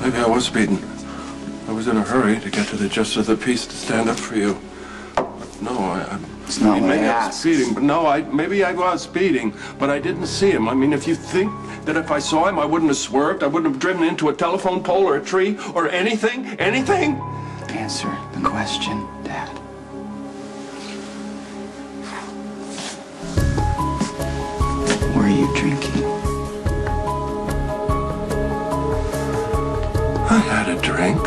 Maybe I was speeding. I was in a hurry to get to the gist of the piece to stand up for you. No, It's not what I maybe I was asked. speeding, but no, maybe I was speeding, but I didn't see him. I mean, if you think that if I saw him, I wouldn't have swerved, I wouldn't have driven into a telephone pole or a tree or anything? Answer the question, Dad. Were you drinking? I had a drink.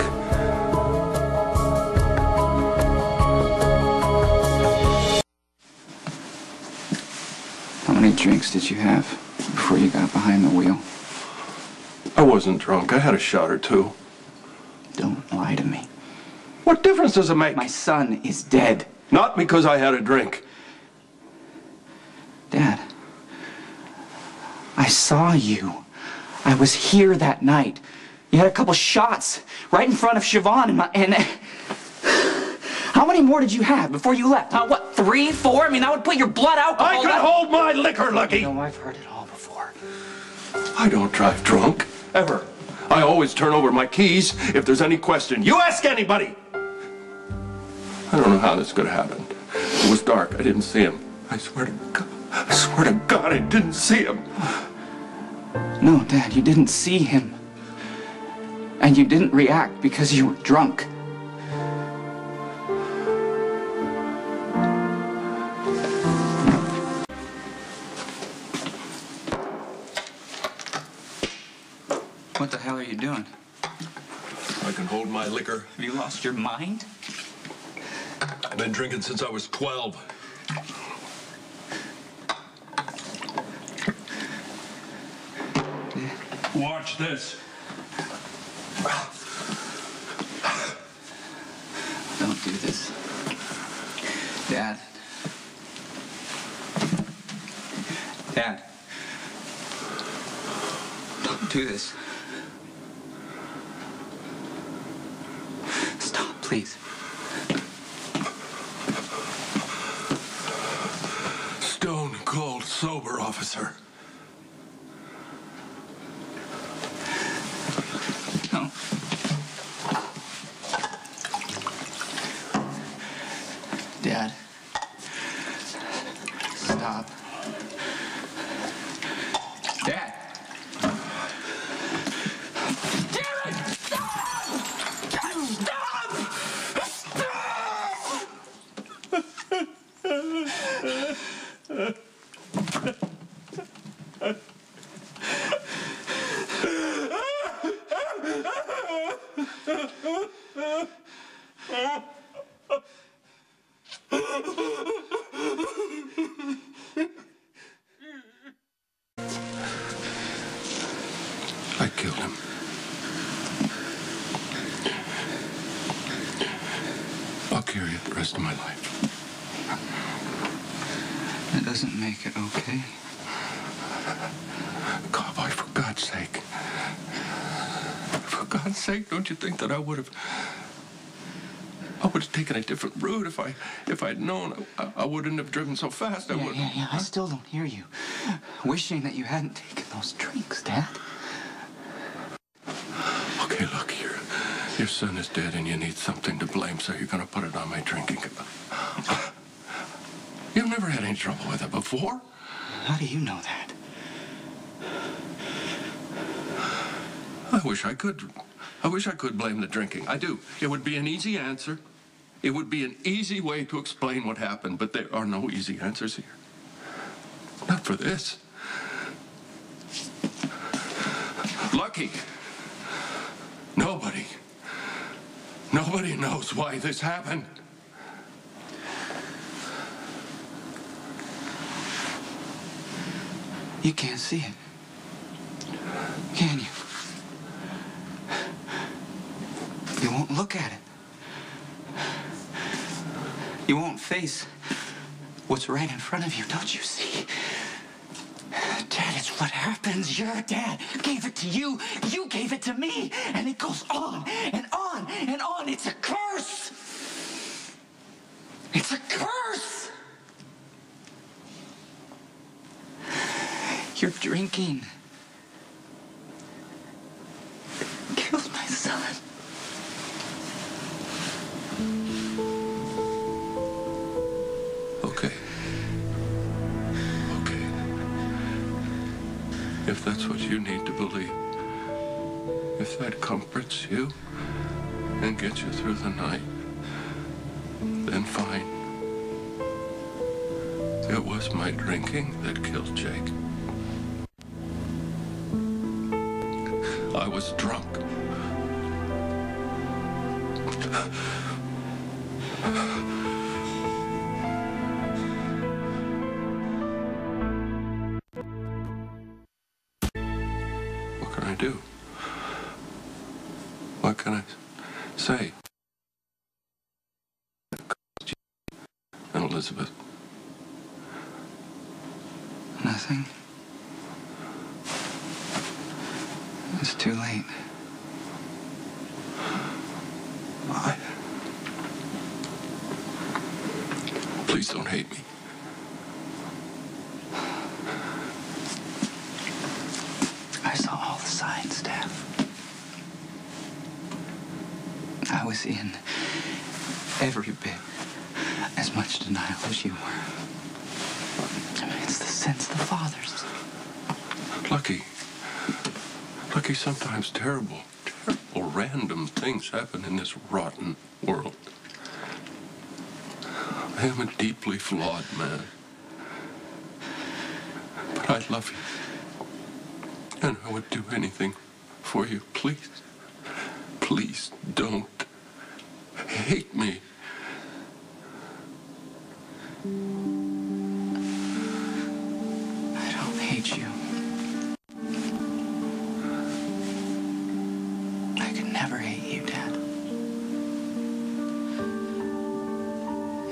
How many drinks did you have before you got behind the wheel? I wasn't drunk. I had a shot or two. Don't lie to me. What difference does it make? My son is dead. Not because I had a drink. Dad, I saw you. I was here that night. You had a couple shots right in front of Siobhan and how many more did you have before you left? What, 3, 4? I mean, that would put your blood alcohol... I can hold my liquor, Lucky! You know, I've heard it all before. I don't drive drunk, ever. I always turn over my keys if there's any question. You ask anybody! I don't know how this could have happened. It was dark. I didn't see him. I swear to God, I didn't see him. No, Dad, you didn't see him. And you didn't react because you were drunk. What the hell are you doing? I can hold my liquor. Have you lost your mind? I've been drinking since I was 12. Watch this. Don't do this. Dad. Dad. Don't do this. Stop, please. Stone cold sober, officer. No. Dad. Stop. Dad. Damn it! Stop! I killed him. I'll carry it the rest of my life. That doesn't make it okay. Cowboy, for God's sake. For God's sake, don't you think that I would have taken a different route if I'd known I wouldn't have driven so fast. Yeah, I still don't hear you. Wishing that you hadn't taken those drinks, Dad. Okay, look, your son is dead and you need something to blame, so you're gonna put it on my drinking. You've never had any trouble with it before. How do you know that? I wish I could blame the drinking. I do. It would be an easy answer. It would be an easy way to explain what happened, but there are no easy answers here. Not for this. Lucky. Nobody knows why this happened. You can't see it. Can you? You won't look at it. You won't face what's right in front of you, don't you see? Dad, it's what happens. Your dad gave it to you. You gave it to me. And it goes on and on and on. It's a curse. It's a curse. You're drinking. Killed my son. If that's what you need to believe. If that comforts you and gets you through the night, then fine. It was my drinking that killed Jake. I was drunk. What can I do? What can I say? And Elizabeth. Nothing. It's too late. Why? Please don't hate me. I saw all the signs, Dad. I was in every bit as much denial as you were. I mean, it's the sins of the fathers. Lucky, sometimes terrible, random things happen in this rotten world. I am a deeply flawed man. But I love you. And I would do anything for you. Please, please don't hate me. I don't hate you. I could never hate you, Dad.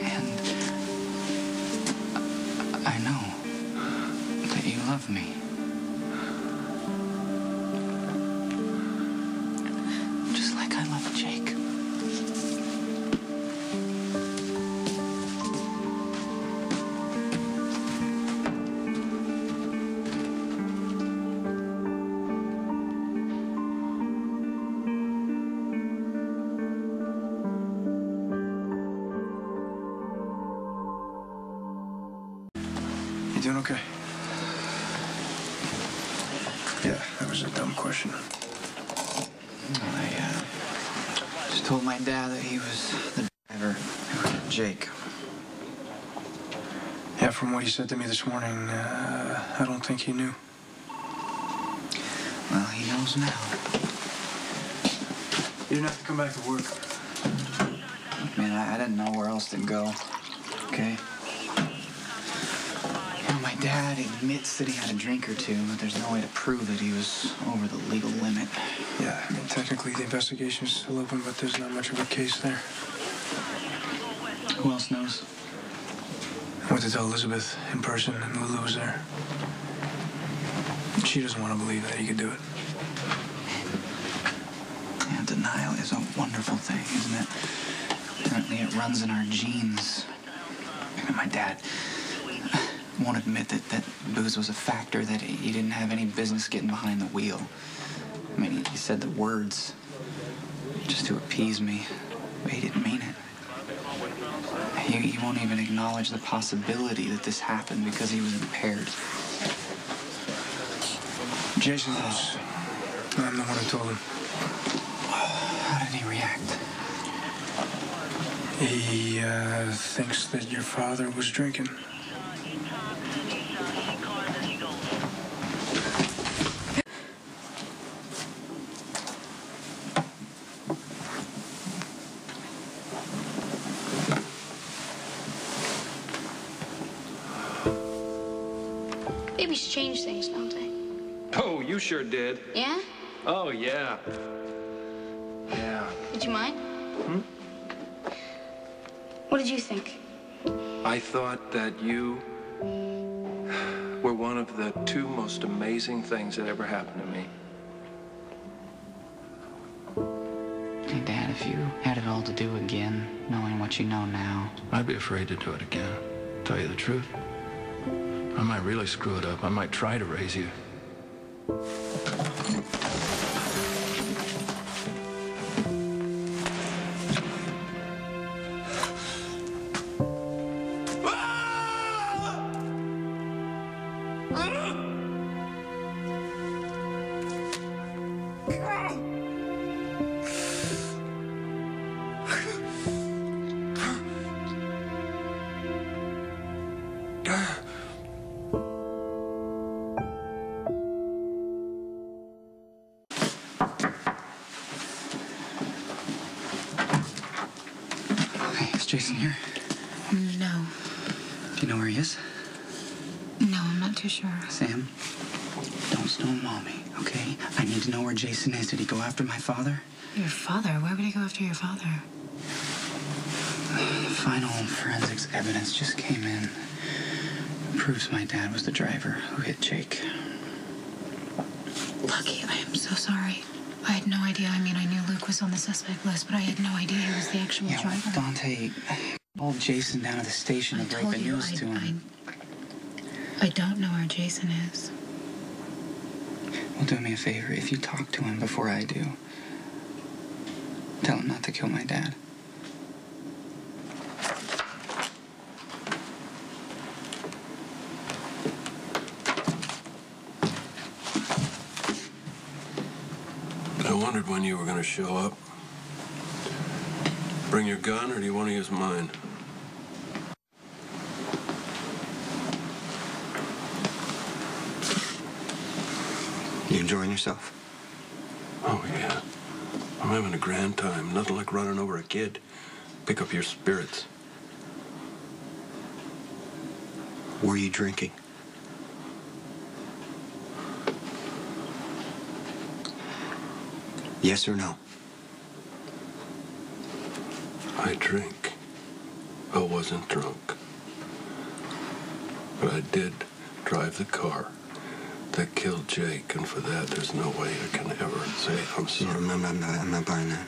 And I know that you love me. Just like I love Jake. You doing okay? Yeah, that was a dumb question. I just told my dad that he was the driver, Jake. Yeah, from what he said to me this morning, I don't think he knew. Well, he knows now. You didn't have to come back to work. Man, I didn't know where else to go. Okay? You know, my dad admits that he had a drink or two, but there's no way to prove that he was over the legal limit. Yeah, I mean, technically the investigation's still open, but there's not much of a case there. Who else knows? I went to tell Elizabeth in person, and Lulu was there. She doesn't want to believe that he could do it. Yeah, denial is a wonderful thing, isn't it? Apparently it runs in our genes. And my dad won't admit that booze was a factor, that he didn't have any business getting behind the wheel. I mean, he said the words just to appease me, but he didn't mean it. He won't even acknowledge the possibility that this happened because he was impaired. Jason knows. I'm the one who told him. How did he react? He thinks that your father was drinking. Babies change things, don't they? Oh, you sure did. Yeah? Oh, yeah. Yeah. Did you mind? What did you think? I thought that you were one of the two most amazing things that ever happened to me. Hey, Dad, if you had it all to do again, knowing what you know now, I'd be afraid to do it again. Tell you the truth. I might really screw it up. I might try to raise you. Jason here? No. Do you know where he is? No, I'm not too sure. Sam, don't stonewall me, okay? I need to know where Jason is. Did he go after my father? Your father? Why would he go after your father? Final forensics evidence just came in. Proves my dad was the driver who hit Jake. Lucky, I am so sorry. I had no idea. I mean, I knew Luke was on the suspect list, but I had no idea he was the actual driver. Dante called Jason down to the station to break the news to him. I don't know where Jason is. Well, do me a favor. If you talk to him before I do, tell him not to kill my dad. I wondered when you were going to show up. Bring your gun, or do you want to use mine? You enjoying yourself? Oh, yeah. I'm having a grand time. Nothing like running over a kid. Pick up your spirits. Were you drinking? Yes or no? I drink. I wasn't drunk. But I did drive the car that killed Jake, and for that, there's no way I can ever say I'm sorry. I'm not buying that.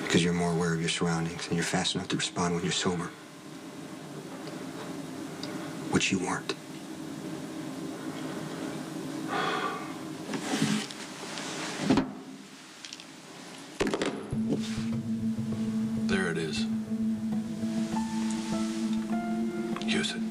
Because you're more aware of your surroundings, and you're fast enough to respond when you're sober. Which you weren't. There it is. Use it.